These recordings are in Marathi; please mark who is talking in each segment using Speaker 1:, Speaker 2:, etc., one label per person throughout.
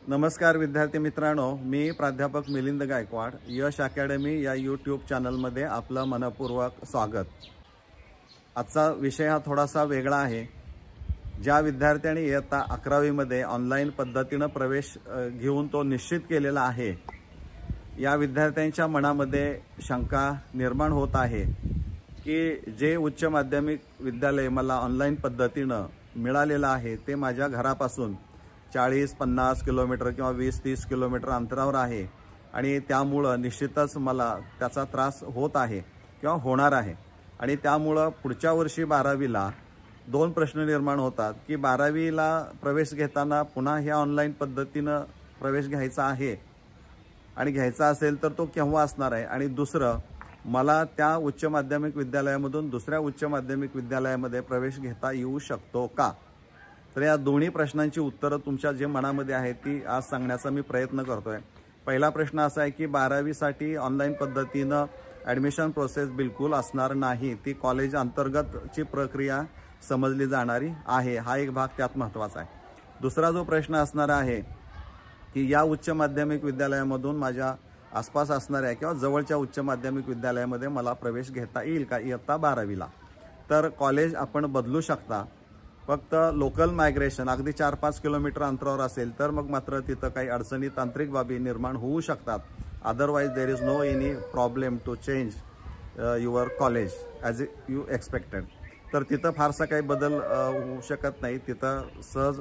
Speaker 1: नमस्कार विद्यार्थी मित्रांनो, मी प्राध्यापक मिलिंद गायकवाड, यश अकॅडमी या यूट्यूब चॅनलमध्ये आपलं मनपूर्वक स्वागत। आजचा विषय हा थोडासा वेगळा आहे। ज्या विद्यार्थ्यांनी इयत्ता 11वी मध्ये ऑनलाईन पद्धतीने प्रवेश घेऊन तो निश्चित केलेला आहे, या विद्यार्थ्यांच्या मनामध्ये शंका निर्माण होत आहे की जे उच्च माध्यमिक विद्यालय मला ऑनलाईन पद्धतीने मिळालेलं आहे ते माझ्या घरापासून 40-50 किलोमीटर किंवा 20-30 किलोमीटर अंतरावर आहे आणि त्यामुळे निश्चितच मला त्याचा त्रास होत आहे किंवा होणार आहे। आणि त्यामुळे पुढच्या वर्षी 12वीला दोन प्रश्न निर्माण होतात की 12वीला प्रवेश घेताना पुन्हा ह्या ऑनलाईन पद्धतीने प्रवेश घ्यायचा आहे आणि घ्यायचा असेल तर तो केव्हा असणार आहे, आणि दुसरं मला त्या उच्च माध्यमिक विद्यालयामधून दुसऱ्या उच्च माध्यमिक विद्यालयामध्ये प्रवेश घेता येऊ शकतो का। तर या दोन्ही प्रश्नांची उत्तरं तुमच्या जे मनामध्ये आहेत ती आज सांगण्याचा मी प्रयत्न करतोय। पहिला प्रश्न असा आहे की 12वीसाठी ऑनलाईन पद्धतीने ॲडमिशन प्रोसेस बिलकुल असणार नाही, ती कॉलेज अंतर्गतची प्रक्रिया समजली जाणारी आहे, हा एक भाग त्यात महत्त्वाचा आहे। दुसरा जो प्रश्न असणार आहे की या उच्च माध्यमिक विद्यालयामधून माझ्या आसपास असणाऱ्या किंवा जवळच्या उच्च माध्यमिक विद्यालयामध्ये मला प्रवेश घेता येईल का इयत्ता 12वीला। तर कॉलेज आपण बदलू शकता, फक्त लोकल मायग्रेशन अगदी 4-5 किलोमीटर अंतरावर असेल तर मग मात्र तिथं काही अडचणी तांत्रिक बाबी निर्माण होऊ शकतात। Otherwise there is no any problem to change your college as you expected. तर तिथं फारसा काही बदल होऊ शकत नाही तिथं सहज,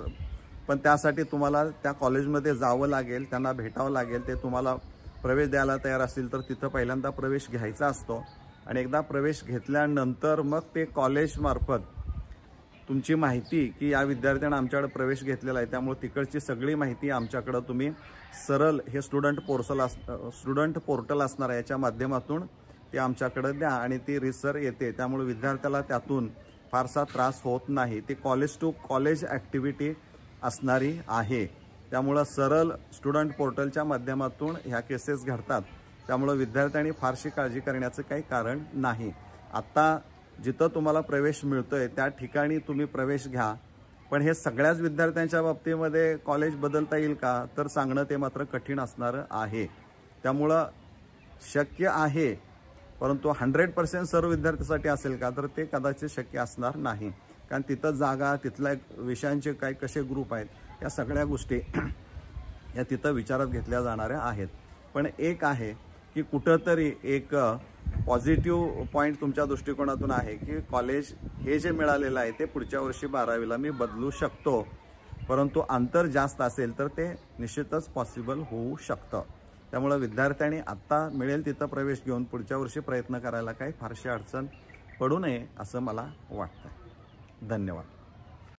Speaker 1: पण त्यासाठी तुम्हाला त्या कॉलेजमध्ये जावं लागेल, त्यांना भेटावं लागेल, ते तुम्हाला प्रवेश द्यायला तयार असतील तर तिथं पहिल्यांदा प्रवेश घ्यायचा असतो आणि एकदा प्रवेश घेतल्यानंतर मग ते कॉलेजमार्फत तुमची माहिती की या विद्यार्थ्यांना आमच्याकडे प्रवेश घेतलेला आहे त्यामुळे तिकडची सगळी माहिती आमच्याकडे तुम्ही सरळ हे स्टुडंट पोर्टल असणार आहे याच्या माध्यमातून ते आमच्याकडे द्या आणि ती रिसर येते, त्यामुळे विद्यार्थ्याला त्यातून फारसा त्रास होत नाही। ती कॉलेज टू कॉलेज ॲक्टिव्हिटी असणारी आहे, त्यामुळे सरळ स्टुडंट पोर्टलच्या माध्यमातून ह्या केसेस घडतात, त्यामुळे विद्यार्थ्यांनी फारशी काळजी करण्याचं काही कारण नाही। आता जिथं तुम्हाला प्रवेश मिळतोय त्या ठिकाणी तुम्ही प्रवेश घ्या, पण हे सगळ्याच विद्यार्थ्यांच्या बाबतीमध्ये कॉलेज बदलता येईल का तर सांगणं ते मात्र कठीण असणार आहे। त्यामुळं शक्य आहे, परंतु 100% सर्व विद्यार्थ्यांसाठी असेल का तर ते कदाचित शक्य असणार नाही, कारण तिथं जागा, तिथल्या विषयांचे काय कसे ग्रुप आहेत या सगळ्या गोष्टी या तिथं विचारात घेतल्या जाणाऱ्या आहेत। पण एक आहे की कुठंतरी एक पॉझिटिव्ह पॉईंट तुमच्या दृष्टिकोनातून आहे की कॉलेज हे जे मिळालेलं आहे ते पुढच्या वर्षी 12वीला मी बदलू शकतो, परंतु अंतर जास्त असेल तर ते निश्चितच पॉसिबल होऊ शकतं। त्यामुळे विद्यार्थ्यांनी आत्ता मिळेल तिथं प्रवेश घेऊन पुढच्या वर्षी प्रयत्न करायला काही फारशी अडचण पडू नये असं मला वाटतं। धन्यवाद।